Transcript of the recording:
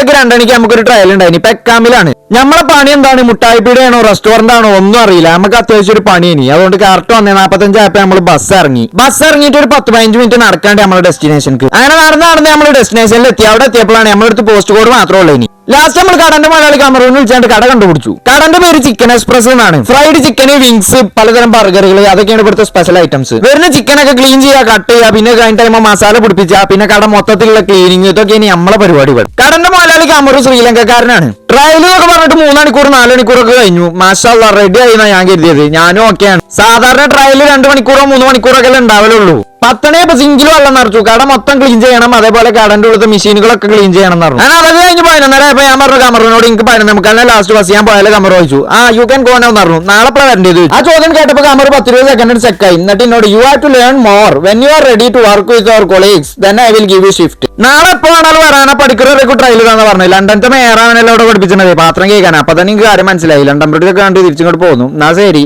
ഉച്ചക്ക് 2 മണിക്ക് നമുക്കൊരു ട്രയൽ ഉണ്ടായിന്. പെക്കാമിലാണ്. നമ്മളെ പണി എന്താണ്? മുട്ടായിപ്പീടിയാണോ റെസ്റ്റോറന്റ് ആണോ ഒന്നും അറിയില്ല. നമുക്ക് അത്യാവശ്യം ഒരു പണി ഇനി. അതുകൊണ്ട് കറക്റ്റ് 1:45 ആയപ്പോ നമ്മൾ ബസ് ഇറങ്ങിയിട്ട് ഒരു 10-15 മിനിറ്റ് നടക്കാണ്ട് നമ്മുടെ ഡെസ്റ്റിനേഷൻക്ക്. അങ്ങനെ നടന്ന് നമ്മൾ ഡെസ്റ്റിനേഷനിൽ എത്തി. അവിടെ എത്തിയപ്പോഴാണ് നമ്മളടുത്ത് പോസ്റ്റ് കോഡ് മാത്രമേ ഉള്ളൂ. ഇനി ലാസ്റ്റ് നമ്മൾ കടന്റെ മലയാളി കമറൂന്ന് വിളിച്ചാണ്ട് കട കണ്ടുപിടിച്ചു. കടന്റെ പേര് ചിക്കൻ എക്സ്പ്രസ് എന്നാണ്. ഫ്രൈഡ് ചിക്കൻ, വിങ്സ്, പലതരം ബർഗറുകൾ, അതൊക്കെയാണ് ഇവിടുത്തെ സ്പെഷ്യൽ ഐറ്റംസ്. വരുന്ന ചിക്കനൊക്കെ ക്ലീൻ ചെയ്യുക, കട്ട് ചെയ്യുക, പിന്നെ കഴിഞ്ഞ ടൈം മസാല പിടിപ്പിച്ച, പിന്നെ കട മൊത്തത്തിലുള്ള ക്ലീനിങ്, ഇതൊക്കെയാണ് നമ്മളെ പരിപാടികൾ. കടന്റെ മലയാളി കമറു ശ്രീലങ്കക്കാരനാണ്. ട്രയൽ എന്നൊക്കെ പറഞ്ഞിട്ട് 3 മണിക്കൂർ 4 മണിക്കൂറൊക്കെ കഴിഞ്ഞു. മാഷാഅല്ലാ റെഡി ആയിന്നാ ഞാൻ കരുതിയത്. ഞാനും ഓക്കെയാണ്. സാധാരണ ട്രയൽ 2 മണിക്കൂറോ 3 മണിക്കൂറൊക്കെ ഉണ്ടാവലുള്ളൂ. 10 മണി സിംഗിൾ വെള്ളം നിറച്ചു. കട മൊത്തം ക്ലീൻ ചെയ്യണം, അതേപോലെ കടന്റെ ഉള്ളത്തെ മെഷീനുകളൊക്കെ ക്ലീൻ ചെയ്യണം എന്ന് പറഞ്ഞു. ഞാൻ അതൊക്കെ കഴിഞ്ഞ് 11:30 ഞാൻ പറഞ്ഞു കമറിനോട് എനിക്ക് 11 ലാസ്റ്റ് ബസ് ഞാൻ പോയാലും കമർ ചോദിച്ചു. യു ക്യാൻ ഗോ നൗ എന്ന് പറഞ്ഞു. നാളെ എപ്പോഴാണ് വരേണ്ടത്? ആ ചോദ്യം കേട്ടപ്പോൾ കമർ 10-20 സെക്കൻഡ് ചെക്കായി. എന്നിട്ട് എന്നോട് you have to learn more when you are ready to work with our colleagues then I will give you shift. നാളെ എപ്പോഴാണല്ലോ വരാനാ പഠിക്കുന്നവരൊക്കെ ട്രയൽ ഇതാന്ന് പറഞ്ഞു. ലണ്ടനത്തെ മേയറാണല്ലോ അവിടെ പഠിപ്പിച്ചത് പാത്രം കേൾക്കാൻ. അപ്പൊ തന്നെ എനിക്ക് കാര്യം മനസ്സിലായി. ലണ്ടൻ ബ്രിഡ്ജൊക്കെ കണ്ട് തിരിച്ചിങ്ങോട്ട് പോകുന്നു. എന്നാ ശരി.